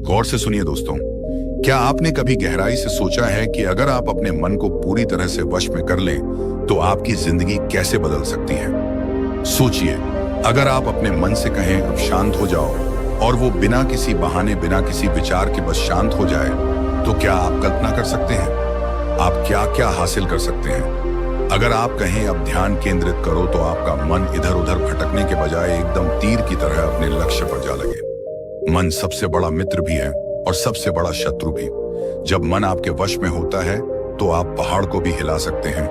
गौर से सुनिए दोस्तों, क्या आपने कभी गहराई से सोचा है कि अगर आप अपने मन को पूरी तरह से वश में कर लें तो आपकी जिंदगी कैसे बदल सकती है। सोचिए, अगर आप अपने मन से कहें अब शांत हो जाओ और वो बिना किसी बहाने, बिना किसी विचार के बस शांत हो जाए, तो क्या आप कल्पना कर सकते हैं आप क्या क्या हासिल कर सकते हैं। अगर आप कहें अब ध्यान केंद्रित करो तो आपका मन इधर उधर भटकने के बजाय एकदम तीर की तरह अपने लक्ष्य पर जा लगे। मन सबसे बड़ा मित्र भी है और सबसे बड़ा शत्रु भी। जब मन आपके वश में होता है तो आप पहाड़ को भी हिला सकते हैं,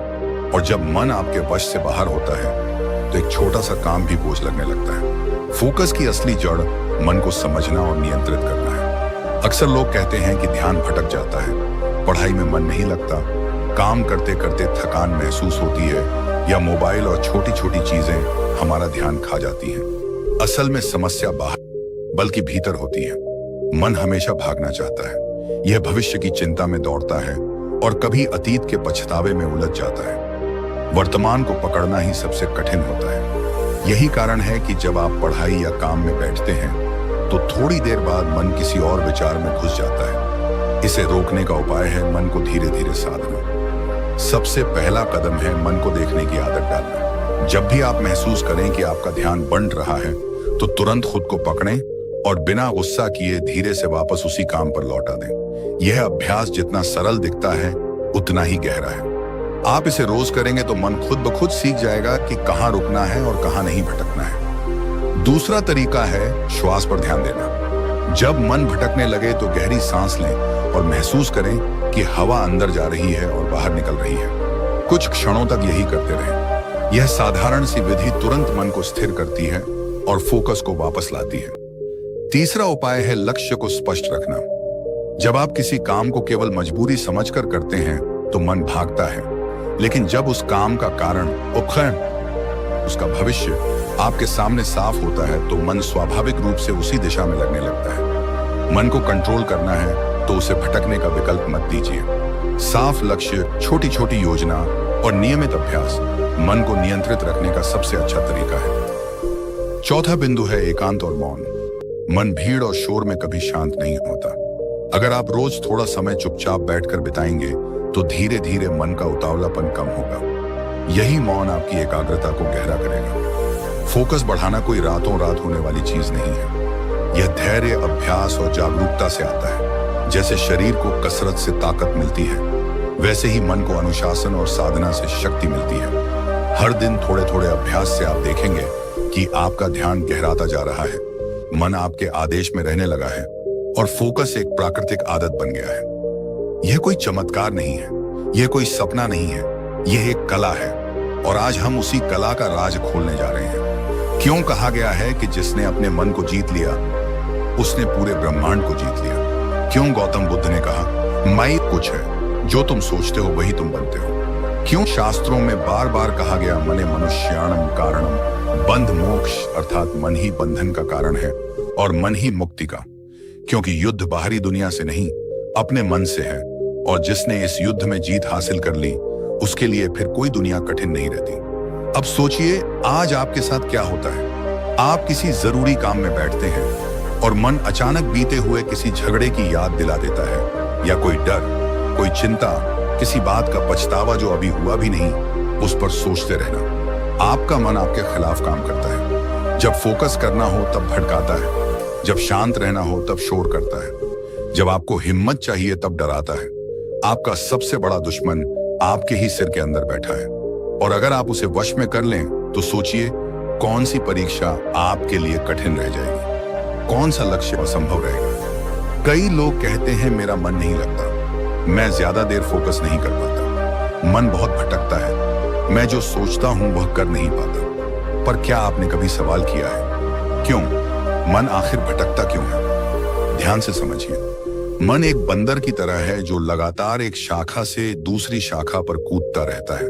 और जब मन आपके वश से बाहर होता है तो एक छोटा सा काम भी बोझ लगने लगता है। फोकस की असली जड़ मन को समझना और नियंत्रित करना है। अक्सर लोग कहते हैं कि ध्यान भटक जाता है, पढ़ाई में मन नहीं लगता, काम करते करते थकान महसूस होती है, या मोबाइल और छोटी छोटी चीजें हमारा ध्यान खा जाती हैं। असल में समस्या बाहर बल्कि भीतर होती है। मन हमेशा भागना चाहता है, यह भविष्य की चिंता में दौड़ता है और कभी अतीत के पछतावे में उलझ जाता है। वर्तमान को पकड़ना ही सबसे कठिन होता है। यही कारण है कि जब आप पढ़ाई या काम में बैठते हैं तो थोड़ी देर बाद मन किसी और विचार में घुस जाता है। इसे रोकने का उपाय है मन को धीरे धीरे साधना। सबसे पहला कदम है मन को देखने की आदत डालना। जब भी आप महसूस करें कि आपका ध्यान बंट रहा है तो तुरंत खुद को पकड़ें और बिना गुस्सा किए धीरे से वापस उसी काम पर लौटा दें। यह अभ्यास जितना सरल दिखता है उतना ही गहरा है। आप इसे रोज करेंगे तो मन खुद ब खुद सीख जाएगा कि कहाँ रुकना है और कहाँ नहीं भटकना है। दूसरा तरीका है श्वास पर ध्यान देना। जब मन भटकने लगे तो गहरी सांस लें और महसूस करें कि हवा अंदर जा रही है और बाहर निकल रही है। कुछ क्षणों तक यही करते रहें। यह साधारण सी विधि तुरंत मन को स्थिर करती है और फोकस को वापस लाती है। तीसरा उपाय है लक्ष्य को स्पष्ट रखना। जब आप किसी काम को केवल मजबूरी समझकर करते हैं तो मन भागता है, लेकिन जब उस काम का कारण, उपकरण, उसका भविष्य आपके सामने साफ होता है तो मन स्वाभाविक रूप से उसी दिशा में लगने लगता है। मन को कंट्रोल करना है तो उसे भटकने का विकल्प मत दीजिए। साफ लक्ष्य, छोटी छोटी योजना और नियमित अभ्यास मन को नियंत्रित रखने का सबसे अच्छा तरीका है। चौथा बिंदु है एकांत और मौन। मन भीड़ और शोर में कभी शांत नहीं होता। अगर आप रोज थोड़ा समय चुपचाप बैठकर बिताएंगे तो धीरे धीरे मन का उतावलापन कम होगा। यही मौन आपकी एकाग्रता को गहरा करेगा। फोकस बढ़ाना कोई रातों रात होने वाली चीज नहीं है। यह धैर्य, अभ्यास और जागरूकता से आता है। जैसे शरीर को कसरत से ताकत मिलती है, वैसे ही मन को अनुशासन और साधना से शक्ति मिलती है। हर दिन थोड़े थोड़े अभ्यास से आप देखेंगे कि आपका ध्यान गहराता जा रहा है, मन आपके आदेश में रहने लगा है और फोकस एक प्राकृतिक आदत बन गया है। यह कोई चमत्कार नहीं है, यह कोई सपना नहीं है, यह एक कला है, और आज हम उसी कला का राज खोलने जा रहे हैं। क्यों कहा गया है कि जिसने अपने मन को जीत लिया उसने पूरे ब्रह्मांड को जीत लिया? क्यों गौतम बुद्ध ने कहा मैं कुछ है, जो तुम सोचते हो वही तुम बनते हो? क्यों शास्त्रों में बार बार कहा गया मने मनुष्याणम कारणम, बंध मोक्ष, अर्थात मन ही बंधन का कारण है और मन ही मुक्ति का? क्योंकि युद्ध बाहरी दुनिया से नहीं, अपने मन से है, और जिसने इस युद्ध में जीत हासिल कर ली उसके लिए फिर कोई दुनिया कठिन नहीं रहती। अब सोचिए, आज आपके साथ क्या होता है। आप किसी जरूरी काम में बैठते हैं और मन अचानक बीते हुए किसी झगड़े की याद दिला देता है, या कोई डर, कोई चिंता, किसी बात का पछतावा जो अभी हुआ भी नहीं, उस पर सोचते रहना। आपका मन आपके खिलाफ काम करता है। जब फोकस करना हो तब भटकाता है, जब शांत रहना हो तब शोर करता है, जब आपको हिम्मत चाहिए तब डराता है। आपका सबसे बड़ा दुश्मन आपके ही सिर के अंदर बैठा है, और अगर आप उसे वश में कर लें तो सोचिए कौन सी परीक्षा आपके लिए कठिन रह जाएगी, कौन सा लक्ष्य असंभव रहेगा। कई लोग कहते हैं मेरा मन नहीं लगता, मैं ज्यादा देर फोकस नहीं कर पाता, मन बहुत भटकता है, मैं जो सोचता हूं वह कर नहीं पाता। पर क्या आपने कभी सवाल किया है, क्यों मन आखिर भटकता क्यों है? ध्यान से समझिए। मन एक बंदर की तरह है जो लगातार एक शाखा से दूसरी शाखा पर कूदता रहता है।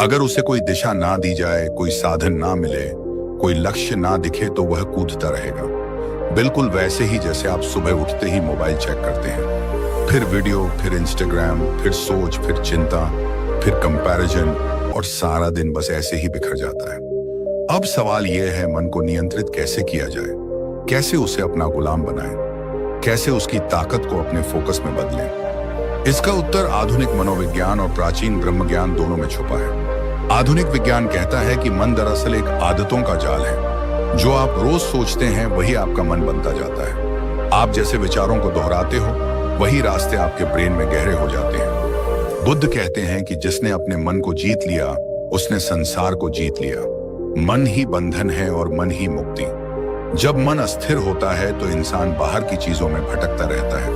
अगर उसे कोई दिशा ना दी जाए, कोई साधन ना मिले, कोई लक्ष्य ना दिखे तो वह कूदता रहेगा। बिल्कुल वैसे ही जैसे आप सुबह उठते ही मोबाइल चेक करते हैं, फिर वीडियो, फिर इंस्टाग्राम, फिर सोच, फिर चिंता, फिर कंपैरिजन, और सारा दिन बस ऐसे ही बिखर जाता है। अब सवाल यह है, मन को नियंत्रित कैसे किया जाए? कैसे उसे अपना गुलाम बनाएं? कैसे उसकी ताकत को अपने फोकस में बदलें? इसका उत्तर आधुनिक मनोविज्ञान और प्राचीन ब्रह्मज्ञान दोनों में छुपा है। आधुनिक विज्ञान कहता है कि मन दरअसल एक आदतों का जाल है। जो आप रोज सोचते हैं वही आपका मन बनता जाता है। आप जैसे विचारों को दोहराते हो वही रास्ते आपके ब्रेन में गहरे हो जाते हैं। बुद्ध कहते हैं कि जिसने अपने मन को जीत लिया उसने संसार को जीत लिया। मन ही बंधन है और मन ही मुक्ति। जब मन अस्थिर होता है तो इंसान बाहर की चीजों में भटकता रहता है,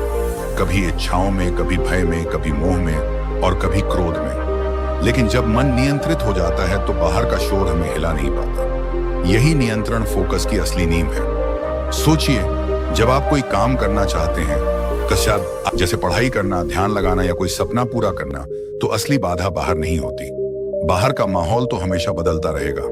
कभी इच्छाओं में, कभी भय में, कभी मोह में और कभी क्रोध में। लेकिन जब मन नियंत्रित हो जाता है तो बाहर का शोर हमें हिला नहीं पाता। यही नियंत्रण फोकस की असली नींव है। सोचिए, जब आप कोई काम करना चाहते हैं, तो शायद जैसे पढ़ाई करना, ध्यान लगाना या कोई सपना पूरा करना, तो असली बाधा बाहर नहीं होती। बाहर का माहौल तो हमेशा बदलता रहेगा।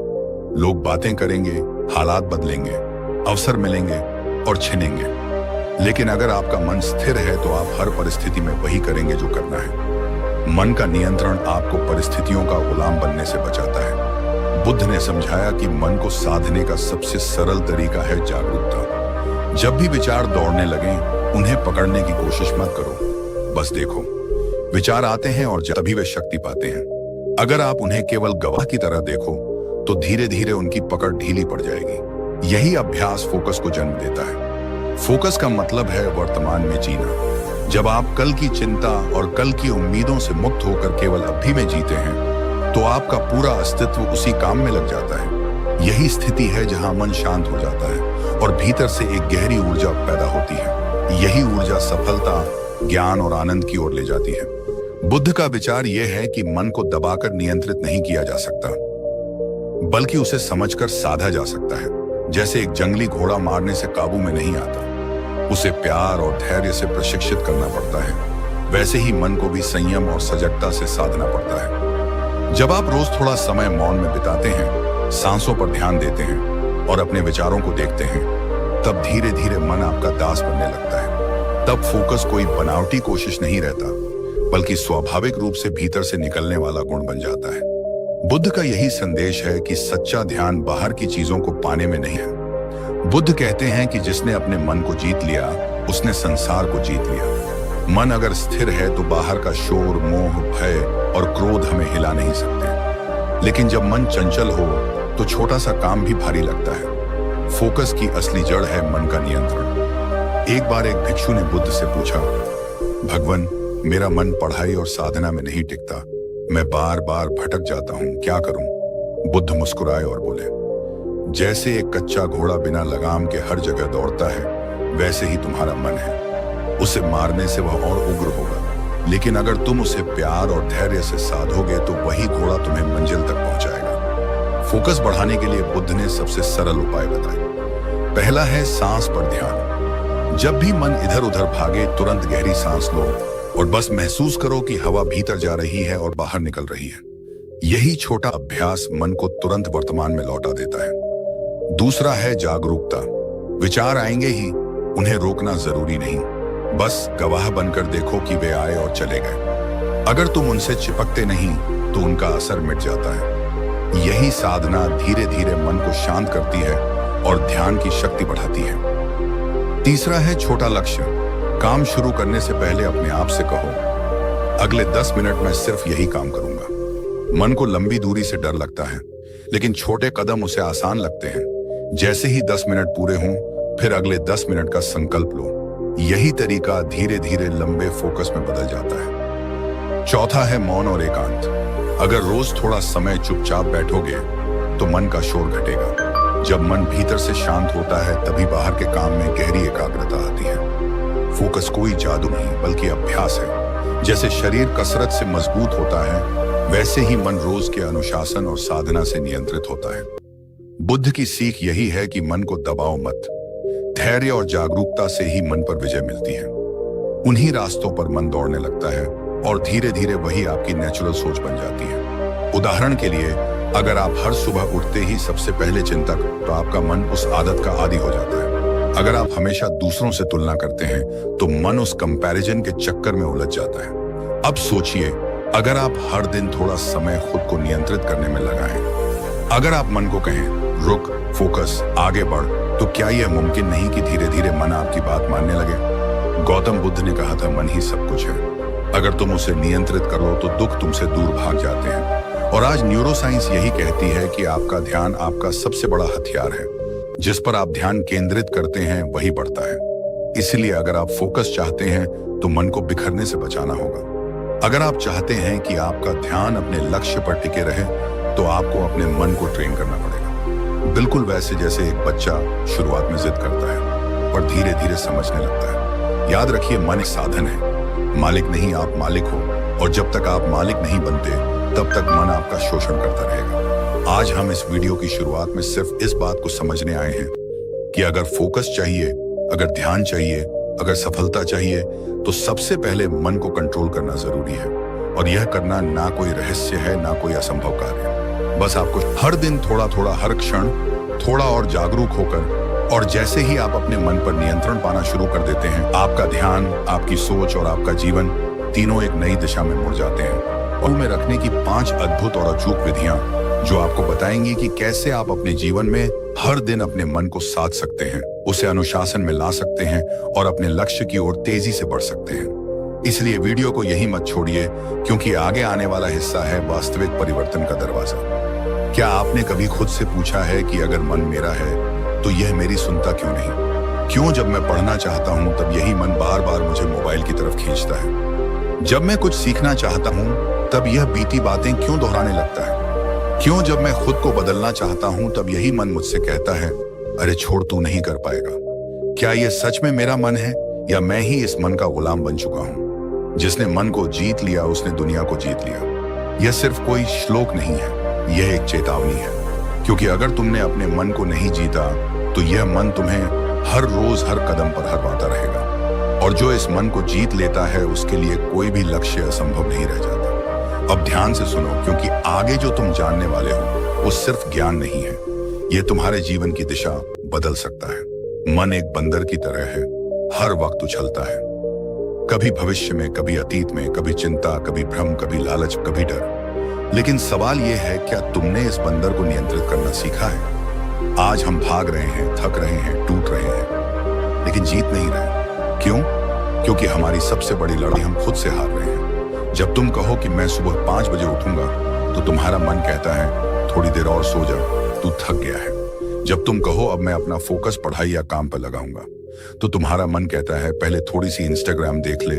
लोग बातें करेंगे, हालात बदलेंगे, अवसर मिलेंगे और छिनेंगे। लेकिन अगर आपका मन स्थिर है तो आप हर परिस्थिति में वही करेंगे जो करना है। मन का नियंत्रण आपको परिस्थितियों का गुलाम बनने से बचाता है। बुद्ध ने समझाया कि मन को साधने का सबसे सरल तरीका है जागरूकता। जब भी विचार दौड़ने लगें, उन्हें पकड़ने की कोशिश मत करो, बस देखो। विचार आते हैं और तभी वे शक्ति पाते हैं। अगर आप उन्हें केवल गवाह की तरह देखो तो धीरे धीरे उनकी पकड़ ढीली पड़ जाएगी। यही अभ्यास फोकस को जन्म देता है। फोकस का मतलब है वर्तमान में जीना। जब आप कल की चिंता और कल की उम्मीदों से मुक्त होकर केवल अभी में जीते हैं तो आपका पूरा अस्तित्व उसी काम में लग जाता है। यही स्थिति है जहां मन शांत हो जाता है और भीतर से एक गहरी ऊर्जा पैदा होती है। यही ऊर्जा सफलता, ज्ञान और आनंद की ओर ले जाती है। बुद्ध का विचार यह है कि मन को दबाकर नियंत्रित नहीं किया जा सकता, बल्कि उसे समझकर साधा जा सकता है। जैसे एक जंगली घोड़ा मारने से काबू में नहीं आता, उसे प्यार और धैर्य से प्रशिक्षित करना पड़ता है। वैसे ही मन को भी संयम और सजगता से साधना पड़ता है। जब आप रोज थोड़ा समय मौन में बिताते हैं, सांसों पर ध्यान देते हैं और अपने विचारों को देखते हैं, तब धीरे धीरे मन आपका दास बनने लगता है। तब फोकस कोई बनावटी कोशिश नहीं रहता, बल्कि स्वाभाविक रूप से भीतर से निकलने वाला गुण बन जाता है। बुद्ध का यही संदेश है कि सच्चा ध्यान बाहर की चीजों को पाने में नहीं है। बुद्ध कहते हैं कि जिसने अपने मन को जीत लिया उसने संसार को जीत लिया। मन अगर स्थिर है तो बाहर का शोर, मोह, भय और क्रोध हमें हिला नहीं सकते। लेकिन जब मन चंचल हो तो छोटा सा काम भी भारी लगता है। फोकस की असली जड़ है मन का नियंत्रण। एक बार एक भिक्षु ने बुद्ध से पूछा, भगवान, मेरा मन पढ़ाई और साधना में नहीं टिकता, मैं बार बार भटक जाता हूँ, क्या करूं? बुद्ध मुस्कुराए और बोले, जैसे एक कच्चा घोड़ा बिना लगाम के हर जगह दौड़ता है, वैसे ही तुम्हारा मन है। उसे मारने से वह और उग्र होगा, लेकिन अगर तुम उसे प्यार और धैर्य से साधोगे तो वही घोड़ा तुम्हें मंजिल तक पहुंचाएगा। फोकस बढ़ाने के लिए बुद्ध ने सबसे सरल उपाय बताए। पहला है सांस पर ध्यान। जब भी मन इधर उधर भागे, तुरंत गहरी सांस लो और बस महसूस करो कि हवा भीतर जा रही है और बाहर निकल रही है। यही छोटा अभ्यास मन को तुरंत वर्तमान में लौटा देता है। दूसरा है जागरूकता। विचार आएंगे ही, उन्हें रोकना जरूरी नहीं, बस गवाह बनकर देखो कि वे आए और चले गए। अगर तुम उनसे चिपकते नहीं तो उनका असर मिट जाता है। यही साधना धीरे धीरे मन को शांत करती है और ध्यान की शक्ति बढ़ाती है। तीसरा है छोटा लक्ष्य। काम शुरू करने से पहले अपने आप से कहो, अगले 10 मिनट में सिर्फ यही काम करूंगा। मन को लंबी दूरी से डर लगता है, लेकिन छोटे कदम उसे आसान लगते हैं। जैसे ही 10 मिनट पूरे हों, फिर अगले 10 मिनट का संकल्प लो। यही तरीका धीरे धीरे लंबे फोकस में बदल जाता है। चौथा है मौन और एकांत। अगर रोज थोड़ा समय चुपचाप बैठोगे तो मन का शोर घटेगा। जब मन भीतर से शांत होता है तभी बाहर के काम में गहरी एकाग्रता आती है। फोकस कोई जादू नहीं, बल्कि अभ्यास है। जैसे शरीर कसरत से मजबूत होता है, वैसे ही मन रोज के अनुशासन और साधना से नियंत्रित होता है। बुद्ध की सीख यही है कि मन को दबाओ मत। धैर्य और जागरूकता से ही मन पर विजय मिलती है। उन्हीं रास्तों पर मन दौड़ने लगता है और धीरे धीरे वही आपकी नेचुरल सोच बन जाती है। उदाहरण के लिए, अगर आप हर सुबह उठते ही सबसे पहले चिंतक, तो आपका मन उस आदत का आदी हो जाता है। अगर आप हमेशा दूसरों से तुलना करते हैं तो मन उस कंपैरिजन के चक्कर में उलझ जाता है। अब सोचिए, अगर आप हर दिन थोड़ा समय खुद को नियंत्रित करने में लगाएं, अगर आप मन को कहें, रुक, फोकस, आगे बढ़, तो क्या यह मुमकिन नहीं कि धीरे धीरे मन आपकी बात मानने लगे? गौतम बुद्ध ने कहा था, मन ही सब कुछ है। अगर तुम उसे नियंत्रित करो तो दुख तुमसे दूर भाग जाते हैं। और आज न्यूरोसाइंस यही कहती है कि आपका ध्यान आपका सबसे बड़ा हथियार है। जिस पर आप ध्यान केंद्रित करते हैं वही बढ़ता है। इसलिए अगर आप फोकस चाहते हैं तो मन को बिखरने से बचाना होगा। अगर आप चाहते हैं कि आपका ध्यान अपने लक्ष्य पर टिके रहे तो आपको अपने मन को ट्रेन करना पड़ेगा। बिल्कुल वैसे जैसे एक बच्चा शुरुआत में जिद करता है पर धीरे धीरे समझने लगता है। याद रखिए, मन एक साधन है, मालिक नहीं। आप मालिक हो और जब तक आप मालिक नहीं बनते तब तक मन आपका शोषण करता रहेगा। आज हम इस वीडियो की शुरुआत में सिर्फ इस बात को समझने आए हैं कि अगर फोकस चाहिए, अगर ध्यान चाहिए, अगर सफलता चाहिए तो सबसे पहले मन को कंट्रोल करना जरूरी है। और यह करना ना कोई रहस्य है, ना कोई असंभव कार्य। बस आपको हर दिन थोड़ा थोड़ा, हर क्षण थोड़ा और जागरूक होकर, और जैसे ही आप अपने मन पर नियंत्रण पाना शुरू कर देते हैं, आपका ध्यान, आपकी सोच और आपका जीवन तीनों एक नई दिशा में मुड़ जाते हैं। और में रखने की 5 अद्भुत और अचूक विधियां जो आपको बताएंगी कि कैसे आप अपने जीवन में हर दिन अपने मन को साध सकते हैं, उसे अनुशासन में ला सकते हैं और अपने लक्ष्य की ओर तेजी से बढ़ सकते हैं। इसलिए वीडियो को यही मत छोड़िए, क्योंकि आगे आने वाला हिस्सा है वास्तविक परिवर्तन का दरवाजा। क्या आपने कभी खुद से पूछा है कि अगर मन मेरा है तो यह मेरी सुनता क्यों नहीं? क्यों जब मैं पढ़ना चाहता हूं तब यही मन बार बार मुझे मोबाइल की तरफ खींचता है? जब मैं कुछ सीखना चाहता हूं तब यह बीती बातें क्यों दोहराने लगता है? क्यों जब मैं खुद को बदलना चाहता हूं तब यही मन मुझसे कहता है, अरे छोड़, तू नहीं कर पाएगा? क्या यह सच में मेरा मन है या मैं ही इस मन का गुलाम बन चुका हूं? जिसने मन को जीत लिया उसने दुनिया को जीत लिया। यह सिर्फ कोई श्लोक नहीं है, यह एक चेतावनी है। क्योंकि अगर तुमने अपने मन को नहीं जीता तो यह मन तुम्हें हर रोज हर कदम पर हरवाता रहेगा। और जो इस मन को जीत लेता है उसके लिए कोई भी लक्ष्य असंभव नहीं रह जाता। अब ध्यान से सुनो, क्योंकि आगे जो तुम जानने वाले हो वो सिर्फ ज्ञान नहीं है, यह तुम्हारे जीवन की दिशा बदल सकता है। मन एक बंदर की तरह है, हर वक्त उछलता है, कभी भविष्य में, कभी अतीत में, कभी चिंता, कभी भ्रम, कभी लालच, कभी डर। लेकिन सवाल यह है, क्या तुमने इस बंदर को नियंत्रित करना सीखा है? आज हम भाग रहे हैं, थक रहे हैं, टूट रहे हैं, लेकिन जीत नहीं रहे। क्यों? क्योंकि हमारी सबसे बड़ी लड़ाई हम खुद से हार रहे हैं। जब तुम कहो कि मैं सुबह 5 बजे उठूंगा तो तुम्हारा मन कहता है, थोड़ी देर और सो जा, तू थक गया है। जब तुम कहो अब मैं अपना फोकस पढ़ाई या काम पर लगाऊंगा तो तुम्हारा मन कहता है, पहले थोड़ी सी इंस्टाग्राम देख ले,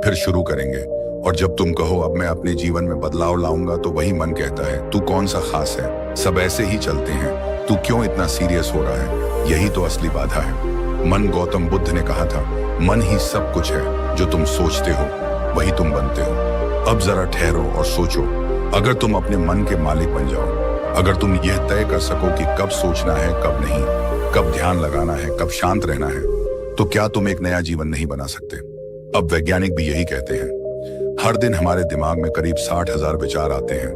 फिर शुरू करेंगे। और जब तुम कहो अब मैं अपने जीवन में बदलाव लाऊंगा तो वही मन कहता है, तू कौन सा खास है, सब ऐसे ही चलते हैं, तू क्यों इतना सीरियस हो रहा है? यही तो असली बाधा है। मन, गौतम बुद्ध ने कहा था, मन ही सब कुछ है। जो तुम सोचते हो वही तुम बनते हो। अब जरा ठहरो और सोचो, अगर तुम अपने मन के मालिक बन जाओ, अगर तुम यह तय कर सको कि कब सोचना है, कब नहीं, कब ध्यान लगाना है, कब शांत रहना है, तो क्या तुम एक नया जीवन नहीं बना सकते? अब वैज्ञानिक भी यही कहते हैं। हर दिन हमारे दिमाग में करीब 60,000 विचार आते हैं,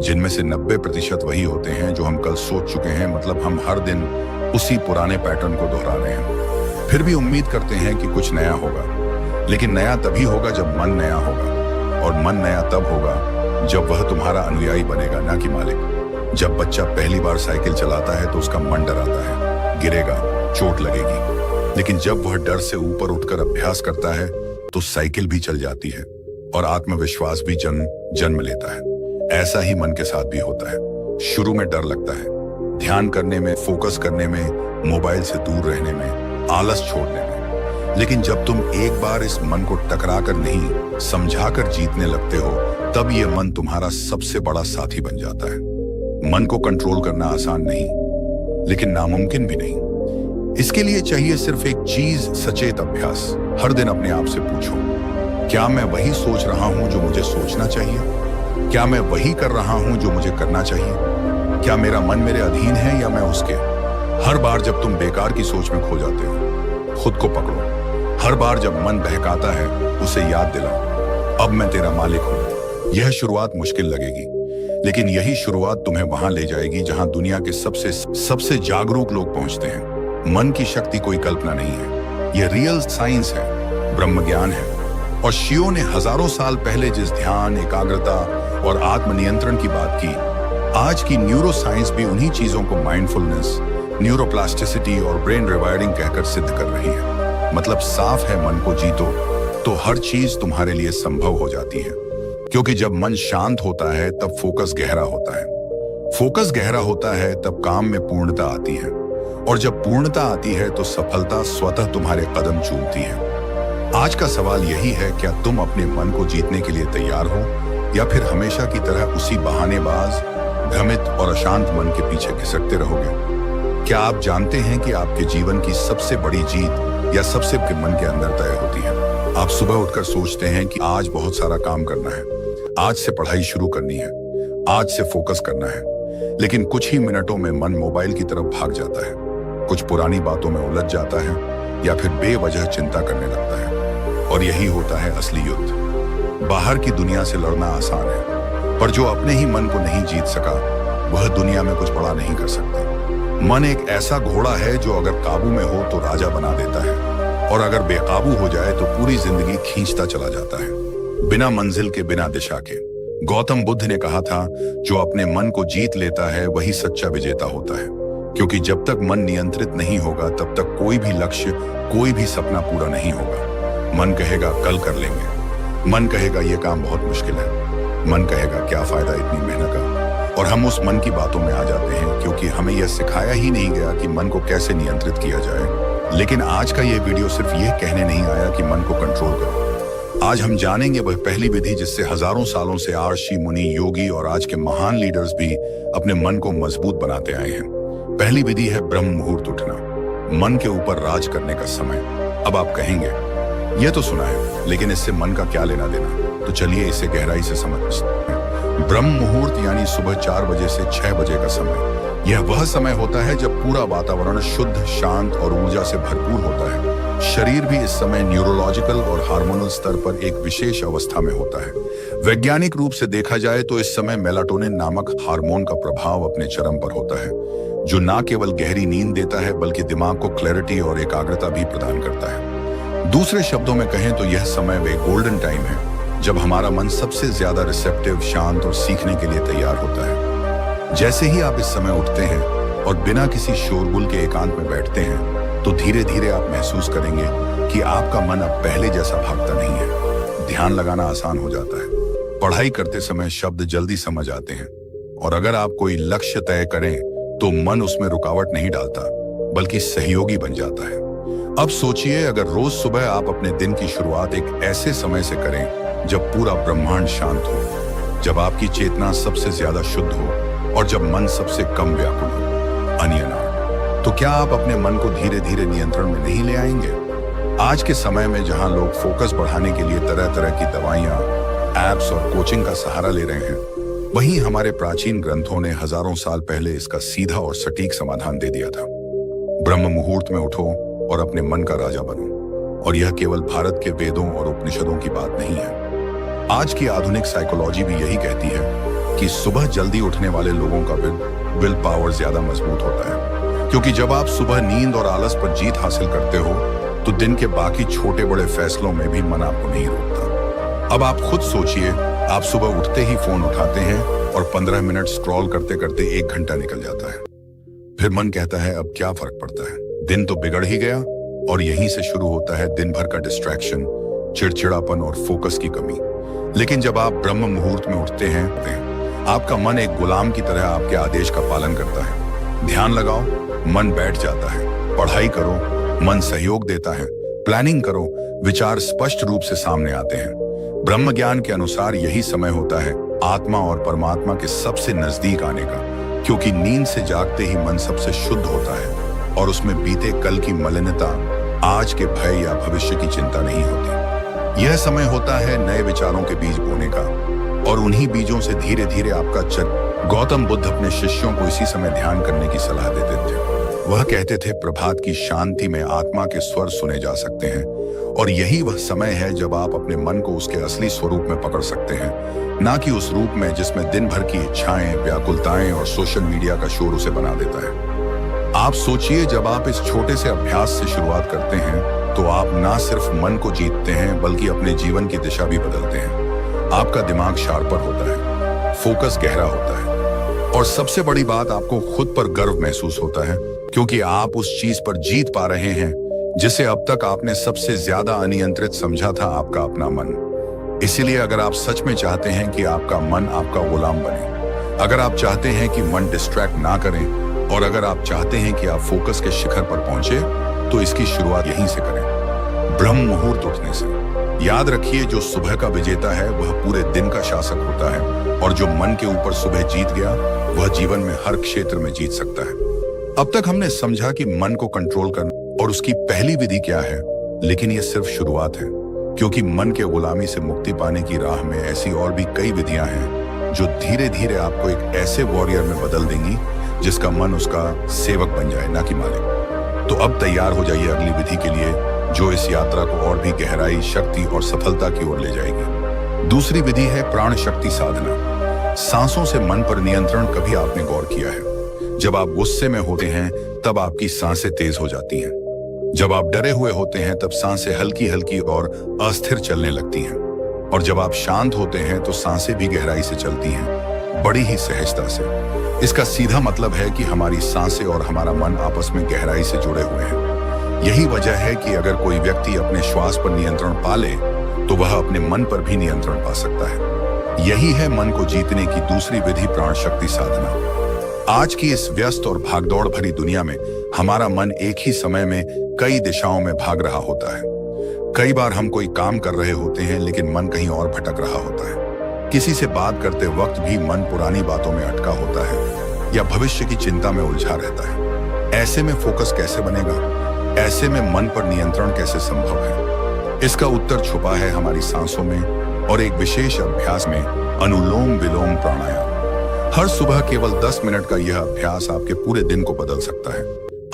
जिनमें से 90% वही होते हैं जो हम कल सोच चुके हैं। मतलब हम हर दिन उसी पुराने पैटर्न को दोहरा रहे हैं। फिर भी उम्मीद करते हैं कि कुछ नया होगा, लेकिन नया तभी होगा जब मन नया होगा। और मन नया तब होगा जब वह तुम्हारा अनुयायी बनेगा, ना कि मालिक। जब बच्चा पहली बार साइकिल चलाता है तो उसका मन डराता है, गिरेगा, चोट लगेगी। लेकिन जब वह डर से ऊपर उठकर अभ्यास करता है तो साइकिल भी चल जाती है और आत्मविश्वास भी जन्म लेता है। ऐसा ही मन के साथ भी होता है। शुरू में डर लगता है, ध्यान करने में, फोकस करने में, मोबाइल से दूर रहने में, आलस छोड़ने में। लेकिन जब तुम एक बार इस मन को टकरा कर नहीं, समझा कर जीतने लगते हो, तब यह मन तुम्हारा सबसे बड़ा साथी बन जाता है। मन को कंट्रोल करना आसान नहीं, लेकिन नामुमकिन भी नहीं। इसके लिए चाहिए सिर्फ एक चीज, सचेत अभ्यास। हर दिन अपने आप से पूछो, क्या मैं वही सोच रहा हूं जो मुझे सोचना चाहिए? क्या मैं वही कर रहा हूं जो मुझे करना चाहिए? क्या मेरा मन मेरे अधीन है या मैं उसके? हर बार जब तुम बेकार की सोच में खो जाते हो, खुद को पकड़ो। हर बार जब मन बहकाता है, उसे याद दिलाओ, अब मैं तेरा मालिक हूं। यह शुरुआत मुश्किल लगेगी, लेकिन यही शुरुआत तुम्हें वहां ले जाएगी जहां दुनिया के सबसे जागरूक लोग पहुंचते हैं। मन की शक्ति कोई कल्पना नहीं है, यह रियल साइंस है, ब्रह्म ज्ञान है। और शियों ने हजारों साल पहले जिस ध्यान, एकाग्रता और आत्मनियंत्रण की बात की, आज की न्यूरो साइंस भी उन्हीं चीजों को माइंडफुलनेस, न्यूरोप्लास्टिसिटी और ब्रेन रिवायरिंग कहकर सिद्ध कर रही है। मतलब साफ है मन को जीतो तो हर चीज तुम्हारे लिए संभव हो जाती है। क्योंकि जब मन शांत होता है तब फोकस गहरा होता है। फोकस गहरा होता है तब काम में पूर्णता आती है, और जब पूर्णता आती है तो सफलता स्वतः तुम्हारे कदम चूमती है। आज का सवाल यही है, क्या तुम अपने मन को जीतने के लिए तैयार हो, या फिर हमेशा की तरह उसी बहानेबाज, भ्रमित और अशांत मन के पीछे खिसकते रहोगे? क्या आप जानते हैं कि आपके जीवन की सबसे बड़ी जीत या सबसे मन के अंदर तय होती है? आप सुबह उठकर सोचते हैं कि आज बहुत सारा काम करना है, आज से पढ़ाई शुरू करनी है, आज से फोकस करना है, लेकिन कुछ ही मिनटों में मन मोबाइल की तरफ भाग जाता है, कुछ पुरानी बातों में उलझ जाता है, या फिर बेवजह चिंता करने लगता है। और यही होता है असली युद्ध। बाहर की दुनिया से लड़ना आसान है, पर जो अपने ही मन को नहीं जीत सका वह दुनिया में कुछ बड़ा नहीं कर सकता। मन एक ऐसा घोड़ा है जो अगर काबू में हो तो राजा बना देता है, और अगर बेकाबू हो जाए तो पूरी जिंदगी खींचता चला जाता है, बिना मंजिल के, बिना दिशा के। गौतम बुद्ध ने कहा था, जो अपने मन को जीत लेता है वही सच्चा विजेता होता है। क्योंकि जब तक मन नियंत्रित नहीं होगा तब तक कोई भी लक्ष्य, कोई भी सपना पूरा नहीं होगा। मन कहेगा कल कर लेंगे, मन कहेगा ये काम बहुत मुश्किल है, मन कहेगा क्या फायदा इतनी मेहनत का। और हम उस मन की बातों में आ जाते हैं क्योंकि हमें यह सिखाया ही नहीं गया कि मन को कैसे नियंत्रित किया जाए। लेकिन आज का ये वीडियो सिर्फ ये कहने नहीं आया कि मन को कंट्रोल करो। आज हम जानेंगे वह पहली विधि जिससे हजारों सालों से ऋषि, मुनि, योगी और आज के महान लीडर्स भी अपने मन को मजबूत बनाते आए हैं। पहली विधि है ब्रह्म मुहूर्त उठना, मन के ऊपर राज करने का समय। अब आप कहेंगे यह तो सुना है, लेकिन इससे मन का क्या लेना देना? तो चलिए इसे गहराई से समझते हैं। ब्रह्म मुहूर्त यानी सुबह 4 बजे से 6 बजे का समय। यह वह समय होता है जब पूरा वातावरण शुद्ध, शांत और ऊर्जा से भरपूर होता है। शरीर भी इस समय न्यूरोलॉजिकल और हार्मोनल स्तर पर एक विशेष अवस्था में होता है। वैज्ञानिक रूप से देखा जाए तो इस समय मेलाटोनिन नामक हार्मोन का प्रभाव अपने चरम पर होता है, जो न केवल गहरी नींद देता है बल्कि दिमाग को क्लैरिटी और एकाग्रता भी प्रदान करता है। दूसरे शब्दों में कहें तो यह समय वे गोल्डन टाइम है जब हमारा मन सबसे ज्यादा रिसेप्टिव, शांत और सीखने के लिए तैयार होता है। जैसे ही आप इस समय उठते हैं और बिना किसी शोरगुल के एकांत में बैठते हैं तो धीरे धीरे आप महसूस करेंगे कि आपका मन अब पहले जैसा भागता नहीं है। ध्यान लगाना आसान हो जाता है, पढ़ाई करते समय शब्द जल्दी समझ आते हैं, और अगर आप कोई लक्ष्य तय करें तो मन उसमें रुकावट नहीं डालता बल्कि सहयोगी बन जाता है। अब सोचिए, अगर रोज सुबह आप अपने दिन की शुरुआत एक ऐसे समय से करें जब पूरा ब्रह्मांड शांत हो, जब आपकी चेतना सबसे ज्यादा शुद्ध हो और जब मन सबसे कम व्याकुल हो, अनियनार्ड, तो क्या आप अपने मन को धीरे धीरे नियंत्रण में नहीं ले आएंगे? आज के समय में जहां लोग फोकस बढ़ाने के लिए तरह तरह की दवाइयां, एप्स और कोचिंग का सहारा ले रहे हैं, वहीं हमारे प्राचीन ग्रंथों ने हजारों साल पहले इसका सीधा और सटीक समाधान दे दिया था। ब्रह्म मुहूर्त में उठो और अपने मन का राजा बनो। और यह केवल भारत के वेदों और उपनिषदों की बात नहीं है। आज की आधुनिक साइकोलॉजी भी यही कहती है कि सुबह जल्दी उठने वाले लोगों का विल पावर ज्यादा मजबूत होता है, क्योंकि जब आप सुबह नींद और आलस पर जीत हासिल करते हो तो दिन के बाकी छोटे बड़े फैसलों में भी मन आपको नहीं रोकता। अब आप खुद सोचिए, आप सुबह उठते ही फोन उठाते हैं और 15 मिनट स्क्रॉल करते करते 1 घंटा निकल जाता है। फिर मन कहता है अब क्या फर्क पड़ता है, दिन तो बिगड़ ही गया। और यहीं से शुरू होता है दिन भर का डिस्ट्रैक्शन, चिड़चिड़ापन और फोकस की कमी। लेकिन जब आप ब्रह्म मुहूर्त में उठते हैं, आपका मन एक गुलाम की तरह आपके आदेश का पालन करता है। ध्यान लगाओ, मन बैठ जाता है। पढ़ाई करो, मन सहयोग देता है। प्लानिंग करो, विचार स्पष्ट रूप से सामने आते हैं। ब्रह्म ज्ञान के अनुसार यही समय होता है आत्मा और परमात्मा के सबसे नजदीक आने का, क्योंकि नींद से जागते ही मन सबसे शुद्ध होता है और उसमें बीते कल की मलिनता, आज के भय या भविष्य की चिंता नहीं होती। यह समय होता है नए विचारों के बीज बोने का, और उन्हीं बीजों से धीरे धीरे आपका गौतम बुद्ध अपने शिष्यों को इसी समय ध्यान करने की सलाह देते थे। वह कहते थे, प्रभात की शांति में आत्मा के स्वर सुने जा सकते हैं, और यही वह समय है जब आप अपने मन को उसके असली स्वरूप में पकड़ सकते हैं, ना कि उस रूप में जिसमें दिन भर की इच्छाएं, व्याकुलताएं और सोशल मीडिया का शोर उसे बना देता है। आप सोचिए, जब आप इस छोटे से अभ्यास से शुरुआत करते हैं तो आप ना सिर्फ मन को जीतते हैं बल्कि अपने जीवन की दिशा भी बदलते हैं। आपका दिमाग शार्पर होता है, फोकस गहरा होता है, और सबसे बड़ी बात, आपको खुद पर गर्व महसूस होता है, क्योंकि आप उस चीज पर जीत पा रहे हैं जिसे अब तक आपने सबसे ज्यादा अनियंत्रित समझा था, आपका अपना मन। इसीलिए अगर आप सच में चाहते हैं कि आपका मन आपका गुलाम बने, अगर आप चाहते हैं कि मन डिस्ट्रैक्ट ना करें, और अगर आप चाहते हैं कि आप फोकस के शिखर पर पहुंचे, तो इसकी शुरुआत यहीं से करें, ब्रह्म मुहूर्त उठने से। याद रखिए, जो सुबह का विजेता है वह पूरे दिन का शासक होता है, और जो मन के ऊपर सुबह जीत गया वह जीवन में हर क्षेत्र में जीत सकता है। अब तक हमने समझा कि मन को कंट्रोल करना और उसकी पहली विधि क्या है, लेकिन यह सिर्फ शुरुआत है, क्योंकि मन के गुलामी से मुक्ति पाने की राह में ऐसी और भी कई विधियां हैं जो धीरे धीरे आपको एक ऐसे वॉरियर में बदल देंगी जिसका मन उसका सेवक बन जाए, ना कि मालिक। तो अब तैयार हो जाइए अगली विधि के लिए, जो इस यात्रा को और भी गहराई, शक्ति और सफलता की ओर ले जाएगी। दूसरी विधि है प्राण शक्ति साधना। सांसों से मन पर नियंत्रण कभी आपने गौर किया है? जब आप गुस्से में होते हैं तब आपकी सांसें तेज हो जाती हैं। जब आप डरे हुए होते हैं तब सांसें हल्की हल्की और अस्थिर चलने लगती हैं। और जब आप शांत होते हैं तो सांसें भी गहराई से चलती हैं, बड़ी ही सहजता से। इसका सीधा मतलब है कि हमारी सांसें और हमारा मन आपस में गहराई से जुड़े हुए हैं। यही वजह है कि अगर कोई व्यक्ति अपने श्वास पर नियंत्रण पा ले तो वह अपने मन पर भी नियंत्रण पा सकता है। यही है मन को जीतने की दूसरी विधि, प्राण शक्ति साधना। आज की इस व्यस्त और भागदौड़ भरी दुनिया में हमारा मन एक ही समय में कई दिशाओं में भाग रहा होता है। कई बार हम कोई काम कर रहे होते हैं लेकिन मन कहीं और भटक रहा होता है। किसी से बात करते वक्त भी मन पुरानी बातों में अटका होता है या भविष्य की चिंता में उलझा रहता है। ऐसे में फोकस कैसे बनेगा? ऐसे में मन पर नियंत्रण कैसे संभव है? इसका उत्तर छुपा है हमारी सांसों में और एक विशेष अभ्यास में, अनुलोम विलोम प्राणायाम। हर सुबह केवल 10 मिनट का यह अभ्यास आपके पूरे दिन को बदल सकता है।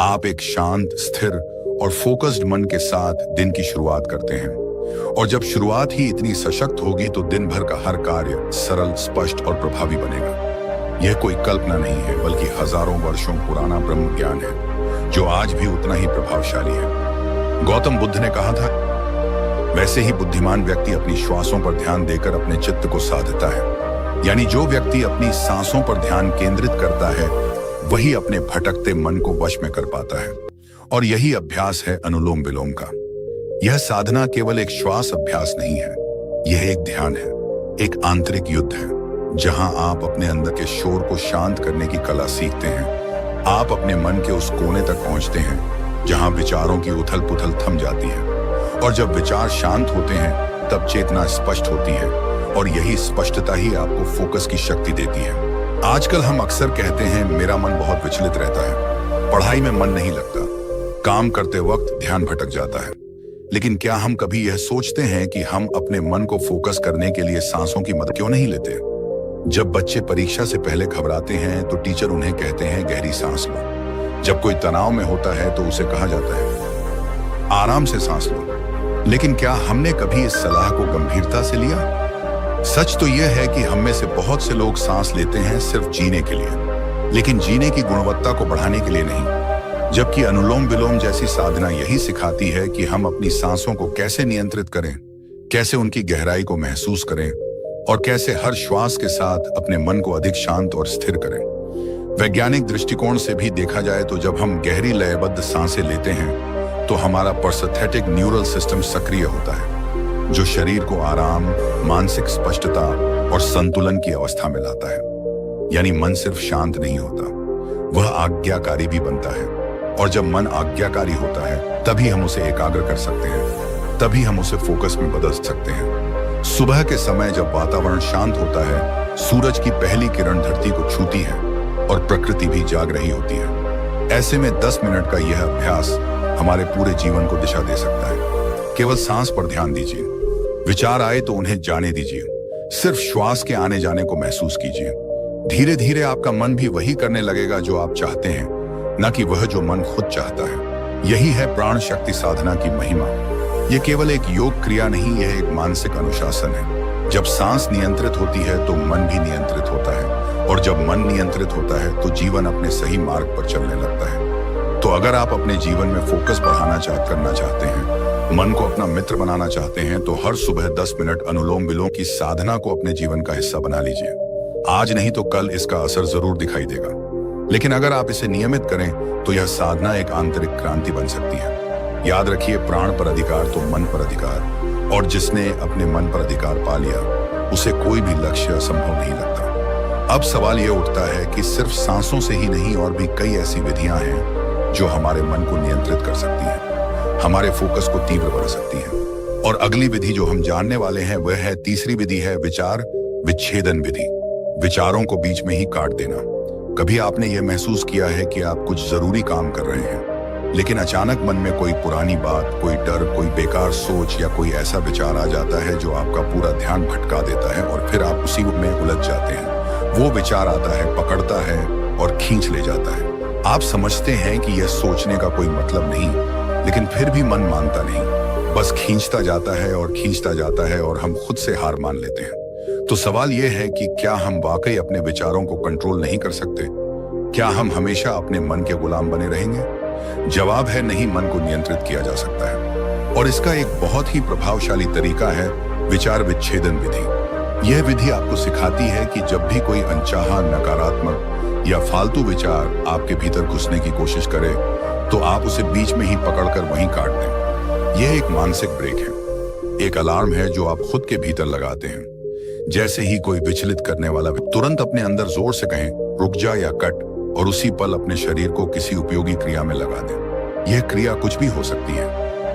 आप एक शांत, स्थिर और फोकस्ड मन के साथ दिन की शुरुआत करते हैं, और जब शुरुआत ही इतनी सशक्त होगी तो दिन भर का हर कार्य सरल, स्पष्ट और प्रभावी बनेगा। यह कोई कल्पना नहीं है, बल्कि हजारों वर्षों पुराना ब्रह्म ज्ञान है जो आज भी उतना ही प्रभावशाली है। गौतम बुद्ध ने कहा था, वैसे ही बुद्धिमान व्यक्ति अपनी श्वासों पर ध्यान देकर अपने चित्त को साधता है। यानी जो व्यक्ति अपनी सांसों पर ध्यान केंद्रित करता है वही अपने भटकते मन को वश में कर पाता है। और यही अभ्यास है अनुलोम विलोम का। यह साधना केवल एक श्वास अभ्यास नहीं है, यह एक ध्यान है, एक आंतरिक युद्ध है, जहां आप अपने अंदर के शोर को शांत करने की कला सीखते हैं। आप अपने मन के उस कोने तक पहुंचते हैं जहां विचारों की उथल पुथल थम जाती है, और जब विचार शांत होते हैं तब चेतना स्पष्ट होती है, और यही स्पष्टता ही आपको फोकस की शक्ति देती है। आजकल हम अक्सर कहते हैं, मेरा मन बहुत विचलित रहता है, पढ़ाई में मन नहीं लगता, काम करते वक्त ध्यान भटक जाता है। लेकिन क्या हम कभी यह सोचते हैं कि हम अपने मन को फोकस करने के लिए सांसों की मदद क्यों नहीं लेते? जब बच्चे परीक्षा से पहले घबराते हैं तो टीचर उन्हें कहते हैं, गहरी सांस लो। जब कोई तनाव में होता है तो उसे कहा जाता है, आराम से सांस लो। लेकिन क्या हमने कभी इस सलाह को गंभीरता से लिया? सच तो यह है कि हम में से बहुत से लोग सांस लेते हैं सिर्फ जीने के लिए, लेकिन जीने की गुणवत्ता को बढ़ाने के लिए नहीं। जबकि अनुलोम विलोम जैसी साधना यही सिखाती है कि हम अपनी सांसों को कैसे नियंत्रित करें, कैसे उनकी गहराई को महसूस करें, और कैसे हर श्वास के साथ अपने मन को अधिक शांत और स्थिर करें। वैज्ञानिक दृष्टिकोण से भी देखा जाए तो जब हम गहरी लयबद्ध सांसें लेते हैं तो हमारा परसिस्थेटिक न्यूरल सिस्टम सक्रिय होता है, जो शरीर को आराम, मानसिक स्पष्टता और संतुलन की अवस्था में लाता है। यानी मन सिर्फ शांत नहीं होता, वह आज्ञाकारी भी बनता है। और जब मन आज्ञाकारी होता है तभी हम उसे एकाग्र कर सकते हैं, तभी हम उसे फोकस में बदल सकते हैं। सुबह के समय जब वातावरण शांत होता है, सूरज की पहली किरण धरती को छूती है और प्रकृति भी जाग रही होती है। ऐसे में 10 मिनट का यह अभ्यास हमारे पूरे जीवन को दिशा दे सकता है। केवल सांस पर ध्यान दीजिए, विचार आए तो उन्हें जाने दीजिए, सिर्फ श्वास के आने जाने को महसूस कीजिए। धीरे धीरे आपका मन भी वही करने लगेगा जो आप चाहते हैं, न कि वह जो मन खुद चाहता है। यही है प्राण शक्ति साधना की महिमा। यह केवल एक योग क्रिया नहीं, यह एक मानसिक अनुशासन है। जब सांस नियंत्रित होती है तो मन भी नियंत्रित होता है, और जब मन नियंत्रित होता है तो जीवन अपने सही मार्ग पर चलने लगता है। तो अगर आप अपने जीवन में फोकस बढ़ाना करना चाहते हैं, मन को अपना मित्र बनाना चाहते हैं, तो हर सुबह 10 मिनट अनुलोम विलोम की साधना को अपने जीवन का हिस्सा बना लीजिए। आज नहीं तो कल इसका असर जरूर दिखाई देगा। लेकिन अगर आप इसे नियमित करें तो यह साधना एक आंतरिक क्रांति बन सकती है। याद रखिए, प्राण पर अधिकार तो मन पर अधिकार, और जिसने अपने मन पर अधिकार पा लिया उसे कोई भी लक्ष्य असंभव नहीं लगता। अब सवाल यह उठता है कि सिर्फ सांसों से ही नहीं, और भी कई ऐसी विधियां हैं जो हमारे मन को नियंत्रित कर सकती हैं, हमारे फोकस को तीव्र बना सकती हैं। और अगली विधि जो हम जानने वाले हैं वह है तीसरी विधि है विचार विच्छेदन विधि। विचारों को बीच में ही काट देना। कभी आपने यह महसूस किया है कि आप कुछ जरूरी काम कर रहे हैं, लेकिन अचानक मन में कोई पुरानी बात, कोई डर, कोई बेकार सोच या कोई ऐसा विचार आ जाता है जो आपका पूरा ध्यान भटका देता है, और फिर आप उसी में उलझ जाते हैं। वो विचार आता है, पकड़ता है और खींच ले जाता है। आप समझते हैं कि यह सोचने का कोई मतलब नहीं, लेकिन फिर भी मन मानता नहीं, बस खींचता जाता है और खींचता जाता है, और हम खुद से हार मान लेते हैं। तो सवाल यह है कि क्या हम वाकई अपने विचारों को कंट्रोल नहीं कर सकते? क्या हम हमेशा अपने मन के गुलाम बने रहेंगे? जवाब है नहीं, मन को नियंत्रित किया जा सकता है, और इसका एक बहुत ही प्रभावशाली तरीका है विचार विच्छेदन विधि। यह विधि आपको सिखाती है कि जब भी कोई अनचाहा, नकारात्मक या फालतू विचार आपके भीतर घुसने की कोशिश करे, तो आप उसे बीच में ही पकड़कर वहीं काट दें। यह एक मानसिक ब्रेक है, एक अलार्म है जो आप खुद के भीतर लगाते हैं। जैसे ही कोई विचलित करने वाला तुरंत अपने अंदर जोर से कहें रुक जा या कट, और उसी पल अपने शरीर को किसी उपयोगी क्रिया में लगा दें। यह क्रिया कुछ भी हो सकती है,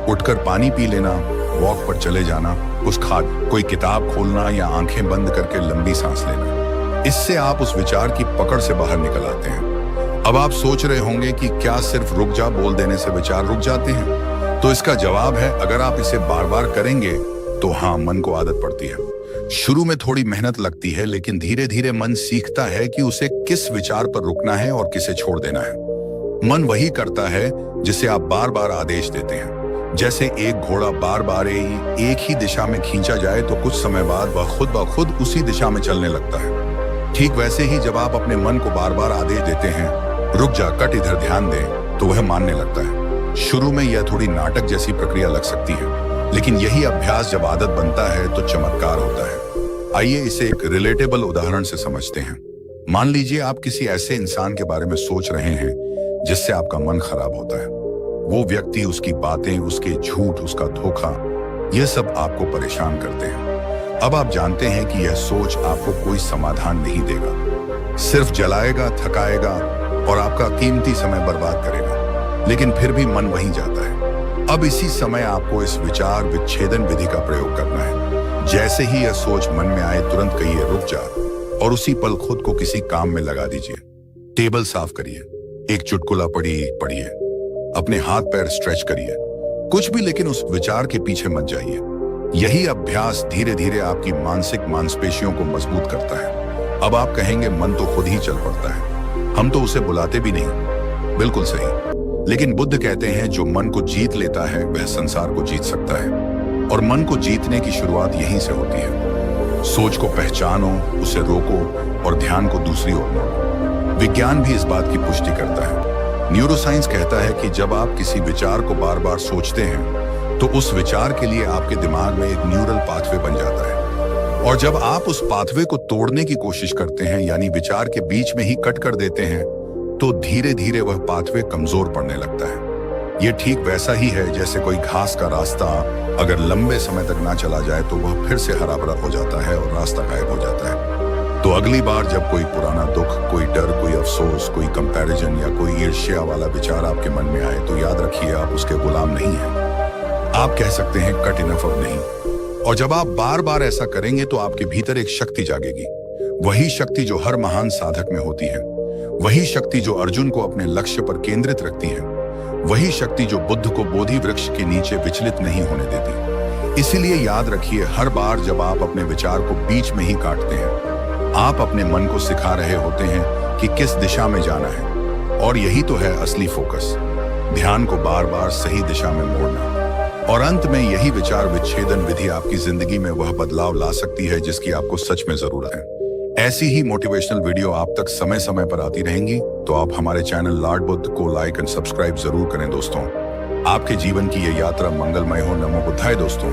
उठकर पानी पी लेना, वॉक पर चले जाना, कुछ खा, कोई किताब खोलना या आंखें बंद करके लंबी सांस लेना। इससे आप उस विचार की पकड़ से बाहर निकल आते हैं। अब आप सोच रहे होंगे कि क्या सिर्फ रुक जा बोल देने से विचार रुक जाते हैं? तो इसका जवाब है, अगर आप इसे बार बार करेंगे तो हाँ, मन को आदत पड़ती है। शुरू में थोड़ी मेहनत लगती है, लेकिन धीरे धीरे मन सीखता है कि उसे किस विचार पर रुकना है और किसे छोड़ देना है। मन वही करता है जिसे आप बार बार आदेश देते हैं। जैसे एक घोड़ा बार बार एक ही दिशा में खींचा जाए तो कुछ समय बाद वह खुद ब खुद उसी दिशा में चलने लगता है। ठीक वैसे ही जब आप अपने मन को बार बार आदेश देते हैं, रुक जा, कट, इधर ध्यान दे, तो वह मानने लगता है। शुरू में यह थोड़ी नाटक जैसी प्रक्रिया लग सकती है, लेकिन यही अभ्यास जब आदत बनता है तो चमत्कार होता है। आइए इसे एक रिलेटेबल उदाहरण से समझते हैं। मान लीजिए आप किसी ऐसे इंसान के बारे में सोच रहे हैं जिससे आपका मन खराब होता है। वो व्यक्ति, उसकी बातें, उसके झूठ, उसका धोखा, यह सब आपको परेशान करते हैं। अब आप जानते हैं कि यह सोच आपको कोई समाधान नहीं देगा, सिर्फ जलाएगा, थकाएगा और आपका कीमती समय बर्बाद करेगा, लेकिन फिर भी मन वहीं जाता है। अब इसी समय आपको इस विचार विच्छेदन विधि का प्रयोग करना है। जैसे ही यह सोच मन में आए, तुरंत कहिए रुक जा, और उसी पल खुद को किसी काम में लगा दीजिए। टेबल साफ करिए, एक चुटकुला पढ़िए, अपने हाथ पैर स्ट्रेच करिए, कुछ भी, लेकिन उस विचार के पीछे मत जाइए। यही अभ्यास धीरे धीरे आपकी मानसिक मांसपेशियों को मजबूत करता है। अब आप कहेंगे मन तो खुद ही चल पड़ता है, हम तो उसे बुलाते भी नहीं। बिल्कुल सही, लेकिन बुद्ध कहते हैं जो मन को जीत लेता है वह संसार को जीत सकता है, और मन को जीतने की शुरुआत यहीं से होती है। सोच को पहचानो, उसे रोको और ध्यान को दूसरी ओर मोड़ो। विज्ञान भी इस बात की पुष्टि करता है। न्यूरोसाइंस कहता है कि जब आप किसी विचार को बार बार सोचते हैं तो उस विचार के लिए आपके दिमाग में एक न्यूरल पाथवे बन जाता है, और जब आप उस पाथवे को तोड़ने की कोशिश करते हैं, यानी विचार के बीच में ही कट कर देते हैं, तो धीरे धीरे वह पाथवे कमजोर पड़ने लगता है। यह ठीक वैसा ही है जैसे कोई घास का रास्ता अगर लंबे समय तक ना चला जाए तो वह फिर से हरा भरा हो जाता है और रास्ता गायब हो जाता है। तो अगली बार जब कोई पुराना दुख, कोई डर, कोई अफसोस, कोई कंपैरिजन या कोई ईर्ष्या वाला विचार आपके मन में आए, तो याद रखिए आप उसके गुलाम नहीं हैं। आप कह सकते हैं कट, इनफ, अब नहीं। और जब आप बार बार ऐसा करेंगे तो आपके भीतर एक शक्ति जागेगी, वही शक्ति जो हर महान साधक में होती है, वही शक्ति जो अर्जुन को अपने लक्ष्य पर केंद्रित रखती है, वही शक्ति जो बुद्ध को बोधि वृक्ष के नीचे विचलित नहीं होने देती। इसीलिए याद रखिए, हर बार जब आप अपने विचार को बीच में ही काटते हैं, आप अपने मन को सिखा रहे होते हैं कि किस दिशा में जाना है, और यही तो है असली फोकस, ध्यान को बार बार सही दिशा में मोड़ना। और अंत में यही विचार विच्छेदन विधि आपकी जिंदगी में वह बदलाव ला सकती है जिसकी आपको सच में जरूरत है। ऐसी ही मोटिवेशनल वीडियो आप तक समय समय पर आती रहेंगी, तो आप हमारे चैनल लॉर्ड बुद्ध को लाइक एंड सब्सक्राइब जरूर करें दोस्तों। आपके जीवन की ये यात्रा मंगलमय हो। नमो बुद्धाय दोस्तों।